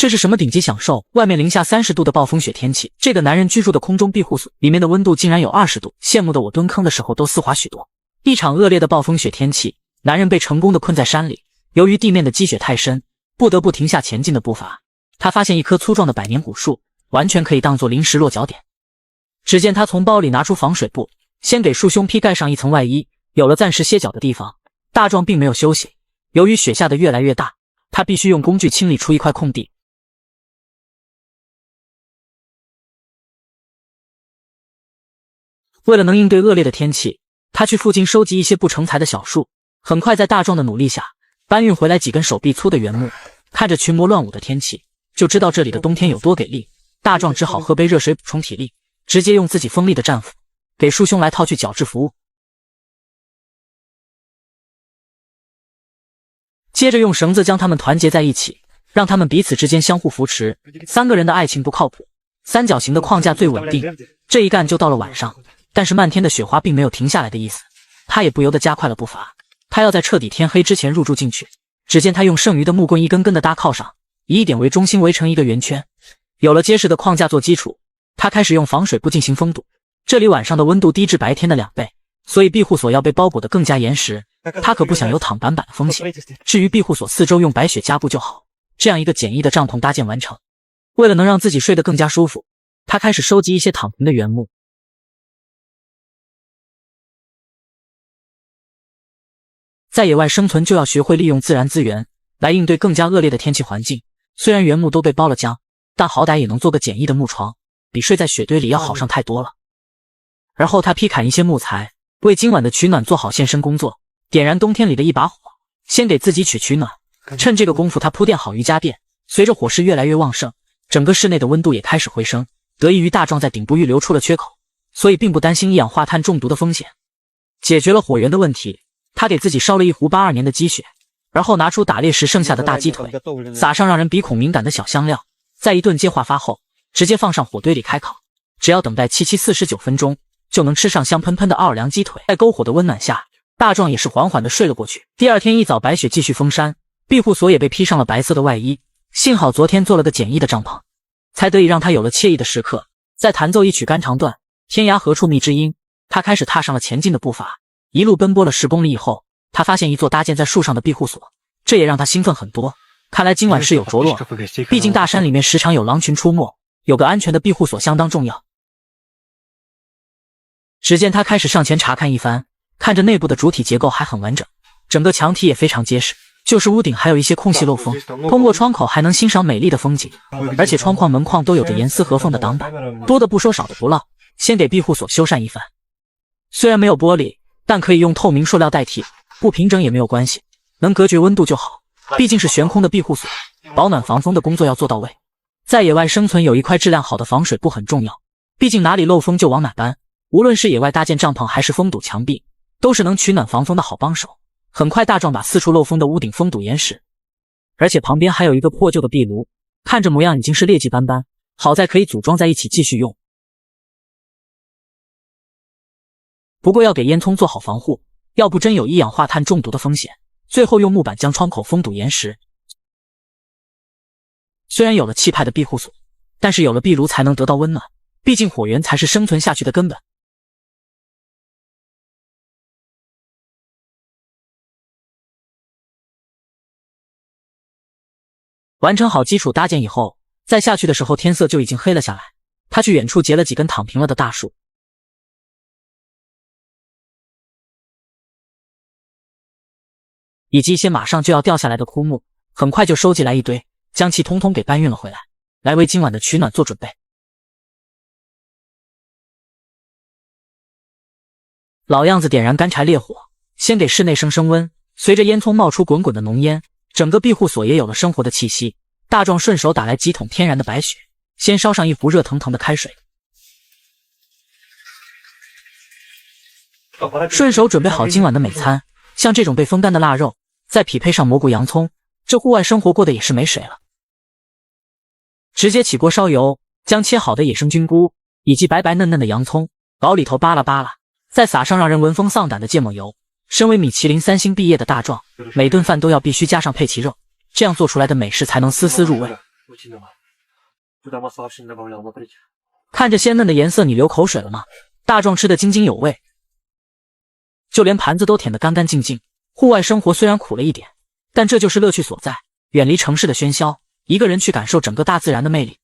这是什么顶级享受？外面零下30度的暴风雪天气，这个男人居住的空中庇护所里面的温度竟然有20度，羡慕的我蹲坑的时候都丝滑许多。一场恶劣的暴风雪天气，男人被成功的困在山里，由于地面的积雪太深，不得不停下前进的步伐。他发现一棵粗壮的百年古树，完全可以当作临时落脚点。只见他从包里拿出防水布，先给树胸披盖上一层外衣，有了暂时歇脚的地方。大壮并没有休息，由于雪下得越来越大，他必须用工具清理出一块空地。为了能应对恶劣的天气，他去附近收集一些不成材的小树，很快在大壮的努力下，搬运回来几根手臂粗的原木。看着群魔乱舞的天气，就知道这里的冬天有多给力。大壮只好喝杯热水补充体力，直接用自己锋利的战斧给树兄来套去角质服务，接着用绳子将他们团结在一起，让他们彼此之间相互扶持。3个人的爱情不靠谱，三角形的框架最稳定。这一干就到了晚上，但是漫天的雪花并没有停下来的意思，他也不由得加快了步伐。他要在彻底天黑之前入住进去。只见他用剩余的木棍一根根的搭靠上，以1点为中心围成一个圆圈。有了结实的框架做基础，他开始用防水布进行封堵。这里晚上的温度低至白天的2倍，所以庇护所要被包裹得更加严实。他可不想有躺板板的风险。至于庇护所四周用白雪加布就好。这样一个简易的帐篷搭建完成。为了能让自己睡得更加舒服，他开始收集一些躺平的原木。在野外生存就要学会利用自然资源来应对更加恶劣的天气环境。虽然原木都被包了浆，但好歹也能做个简易的木床，比睡在雪堆里要好上太多了。而后他劈砍一些木材，为今晚的取暖做好献身工作，点燃冬天里的一把火，先给自己取暖。趁这个功夫他铺垫好瑜伽垫，随着火势越来越旺盛，整个室内的温度也开始回升。得益于大壮在顶部预留出了缺口，所以并不担心一氧化碳中毒的风险。解决了火源的问题，他给自己烧了一壶82年的积雪，而后拿出打猎时剩下的大鸡腿，撒上让人鼻孔敏感的小香料，在一顿接化发后，直接放上火堆里开烤。只要等待49分钟，就能吃上香喷喷的奥尔良鸡腿。在篝火的温暖下，大壮也是缓缓地睡了过去。第二天一早，白雪继续封山，庇护所也被披上了白色的外衣。幸好昨天做了个简易的帐篷，才得以让他有了惬意的时刻。再弹奏一曲肝肠断，天涯何处觅知音，他开始踏上了前进的步伐。一路奔波了10公里以后，他发现一座搭建在树上的庇护所，这也让他兴奋很多。看来今晚是有着落了，毕竟大山里面时常有狼群出没，有个安全的庇护所相当重要。只见他开始上前查看一番，看着内部的主体结构还很完整，整个墙体也非常结实，就是屋顶还有一些空隙漏风，通过窗口还能欣赏美丽的风景，而且窗框门框都有着严丝合缝的挡板，多的不说少的不落。先给庇护所修缮一番，虽然没有玻璃，但可以用透明塑料代替，不平整也没有关系，能隔绝温度就好。毕竟是悬空的庇护所，保暖防风的工作要做到位。在野外生存有一块质量好的防水布很重要，毕竟哪里漏风就往哪搬。无论是野外搭建帐篷还是封堵墙壁，都是能取暖防风的好帮手。很快大壮把四处漏风的屋顶封堵严实，而且旁边还有一个破旧的壁炉，看着模样已经是劣迹斑斑，好在可以组装在一起继续用。不过要给烟囱做好防护，要不真有一氧化碳中毒的风险。最后用木板将窗口封堵严实。虽然有了气派的庇护所，但是有了壁炉才能得到温暖，毕竟火源才是生存下去的根本。完成好基础搭建以后，再下去的时候天色就已经黑了下来。他去远处截了几根躺平了的大树，以及一些马上就要掉下来的枯木，很快就收集来一堆，将其通通给搬运了回来，来为今晚的取暖做准备。老样子点燃干柴烈火，先给室内升温，随着烟囱冒出滚滚的浓烟，整个庇护所也有了生活的气息。大壮顺手打来几桶天然的白雪，先烧上一壶热腾腾的开水，顺手准备好今晚的美餐，像这种被风干的腊肉，再匹配上蘑菇洋葱，这户外生活过得也是没水了。直接起锅烧油，将切好的野生菌菇以及白白嫩嫩的洋葱搞里头扒拉扒拉，再撒上让人闻风丧胆的芥末油。身为米其林3星毕业的大壮，每顿饭都要必须加上佩奇肉，这样做出来的美食才能丝丝入味。看着鲜嫩的颜色，你流口水了吗？大壮吃得津津有味，就连盘子都舔得干干净净。户外生活虽然苦了一点，但这就是乐趣所在，远离城市的喧嚣，一个人去感受整个大自然的魅力。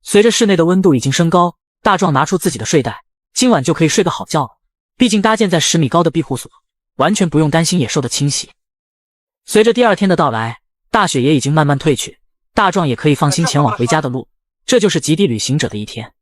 随着室内的温度已经升高，大壮拿出自己的睡袋，今晚就可以睡个好觉了。毕竟搭建在10米高的庇护所，完全不用担心野兽的侵袭。随着第二天的到来，大雪也已经慢慢退去，大壮也可以放心前往回家的路。这就是极地旅行者的一天。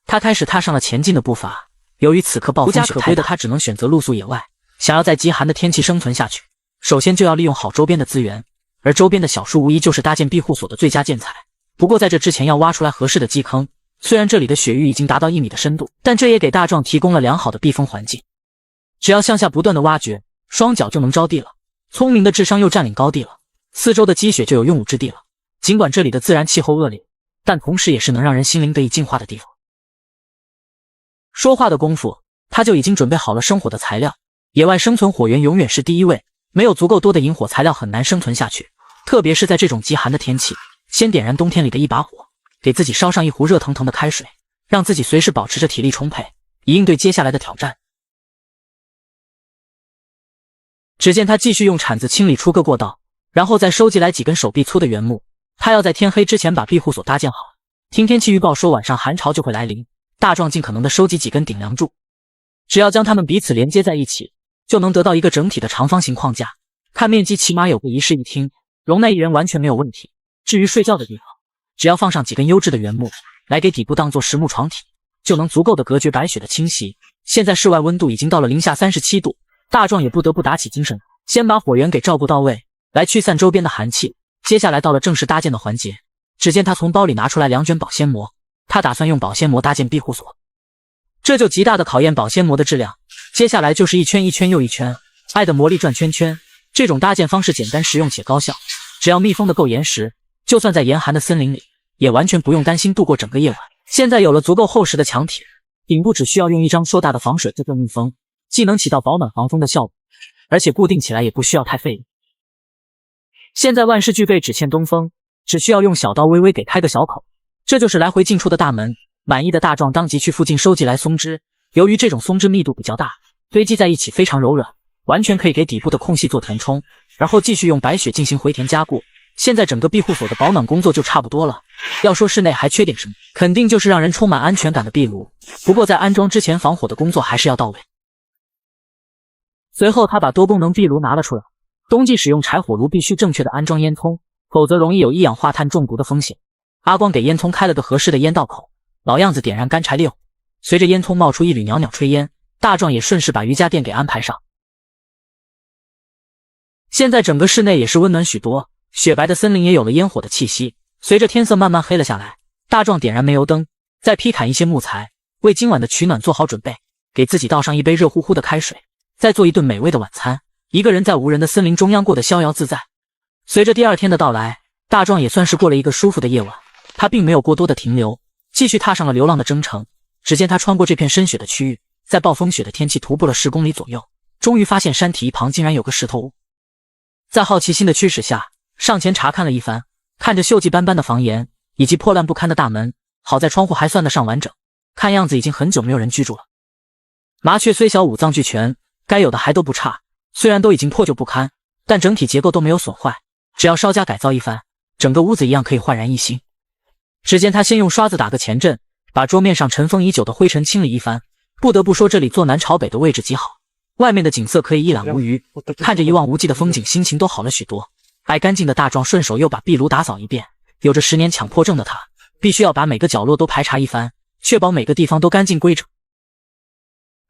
他开始踏上了前进的步伐。由于此刻暴风雪太大，无家可归的他只能选择露宿野外。想要在极寒的天气生存下去，首先就要利用好周边的资源，而周边的小树无疑就是搭建庇护所的最佳建材。不过在这之前要挖出来合适的基坑，虽然这里的雪域已经达到1米的深度，但这也给大壮提供了良好的避风环境。只要向下不断的挖掘，双脚就能着地了。聪明的智商又占领高地了，四周的积雪就有用武之地了。尽管这里的自然气候恶劣，但同时也是能让人心灵得以净化的地方。说话的功夫，他就已经准备好了生火的材料。野外生存火源永远是第一位，没有足够多的引火材料很难生存下去，特别是在这种极寒的天气。先点燃冬天里的一把火，给自己烧上一壶热腾腾的开水，让自己随时保持着体力充沛，以应对接下来的挑战。只见他继续用铲子清理出个过道，然后再收集来几根手臂粗的原木。他要在天黑之前把庇护所搭建好。听天气预报说晚上寒潮就会来临，大壮尽可能的收集几根顶梁柱，只要将它们彼此连接在一起，就能得到一个整体的长方形框架。看面积起码有个1室1厅，容纳1人完全没有问题。至于睡觉的地方，只要放上几根优质的原木来给底部当做实木床体，就能足够的隔绝白雪的侵袭。现在室外温度已经到了零下37度，大壮也不得不打起精神，先把火源给照顾到位，来驱散周边的寒气。接下来到了正式搭建的环节，只见他从包里拿出来2卷保鲜膜，他打算用保鲜膜搭建庇护所，这就极大的考验保鲜膜的质量。接下来就是一圈一圈又一圈，爱的魔力转圈圈。这种搭建方式简单实用且高效，只要密封的够严实，就算在严寒的森林里，也完全不用担心度过整个夜晚。现在有了足够厚实的墙体，顶部只需要用一张硕大的防水隔热密封，既能起到保暖防风的效果，而且固定起来也不需要太费力。现在万事俱备，只欠东风，只需要用小刀微微给开个小口，这就是来回进出的大门。满意的大壮当即去附近收集来松枝，由于这种松枝密度比较大，堆积在一起非常柔软，完全可以给底部的空隙做填充，然后继续用白雪进行回填加固。现在整个庇护所的保暖工作就差不多了。要说室内还缺点什么，肯定就是让人充满安全感的壁炉。不过在安装之前，防火的工作还是要到位。随后他把多功能壁炉拿了出来。冬季使用柴火炉必须正确的安装烟囱，否则容易有一氧化碳中毒的风险。阿光给烟囱开了个合适的烟道口，老样子点燃干柴烈火。随着烟囱冒出一缕袅袅炊烟，大壮也顺势把瑜伽垫给安排上。现在整个室内也是温暖许多，雪白的森林也有了烟火的气息。随着天色慢慢黑了下来，大壮点燃煤油灯，再劈砍一些木材，为今晚的取暖做好准备，给自己倒上一杯热乎乎的开水，再做一顿美味的晚餐。一个人在无人的森林中央过得逍遥自在。随着第二天的到来，大壮也算是过了一个舒服的夜晚。他并没有过多的停留，继续踏上了流浪的征程。只见他穿过这片深雪的区域，在暴风雪的天气徒步了10公里左右，终于发现山体一旁竟然有个石头屋。在好奇心的驱使下，上前查看了一番，看着锈迹斑斑的房檐以及破烂不堪的大门，好在窗户还算得上完整，看样子已经很久没有人居住了。麻雀虽小五脏俱全，该有的还都不差，虽然都已经破旧不堪，但整体结构都没有损坏，只要稍加改造一番，整个屋子一样可以焕然一新。只见他先用刷子打个前阵，把桌面上尘封已久的灰尘清理一番。不得不说这里坐南朝北的位置极好，外面的景色可以一览无余，看着一望无际的风景，心情都好了许多。爱干净的大壮顺手又把壁炉打扫一遍，有着10年强迫症的他，必须要把每个角落都排查一番，确保每个地方都干净规整。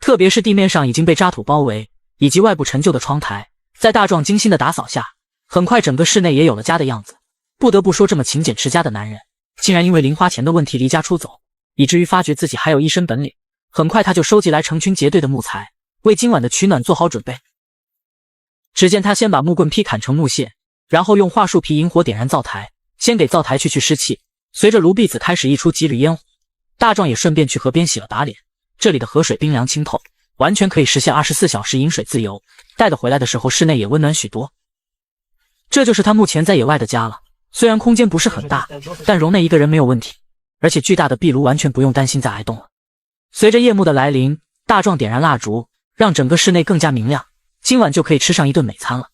特别是地面上已经被渣土包围，以及外部陈旧的窗台，在大壮精心的打扫下，很快整个室内也有了家的样子。不得不说这么勤俭持家的男人，竟然因为零花钱的问题离家出走，以至于发觉自己还有一身本领。很快他就收集来成群结队的木材，为今晚的取暖做好准备。只见他先把木棍劈砍成木屑，然后用桦树皮引火点燃灶台，先给灶台去湿气。随着炉壁子开始溢出几缕烟火，大壮也顺便去河边洗了把脸。这里的河水冰凉清透，完全可以实现24小时饮水自由。带的回来的时候，室内也温暖许多。这就是他目前在野外的家了。虽然空间不是很大，但容内一个人没有问题，而且巨大的壁炉完全不用担心再挨冻了。随着夜幕的来临，大壮点燃蜡烛，让整个室内更加明亮，今晚就可以吃上一顿美餐了。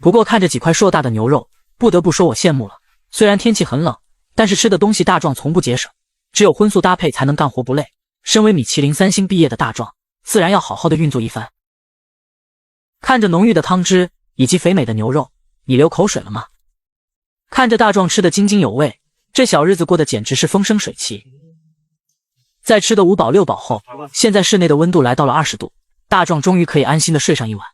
不过看着几块硕大的牛肉，不得不说我羡慕了。虽然天气很冷，但是吃的东西大壮从不节省，只有荤素搭配才能干活不累。身为米其林3星毕业的大壮，自然要好好的运作一番。看着浓郁的汤汁以及肥美的牛肉，你流口水了吗？看着大壮吃得津津有味，这小日子过得简直是风生水起。在吃得5饱6饱后，现在室内的温度来到了20度，大壮终于可以安心的睡上一晚。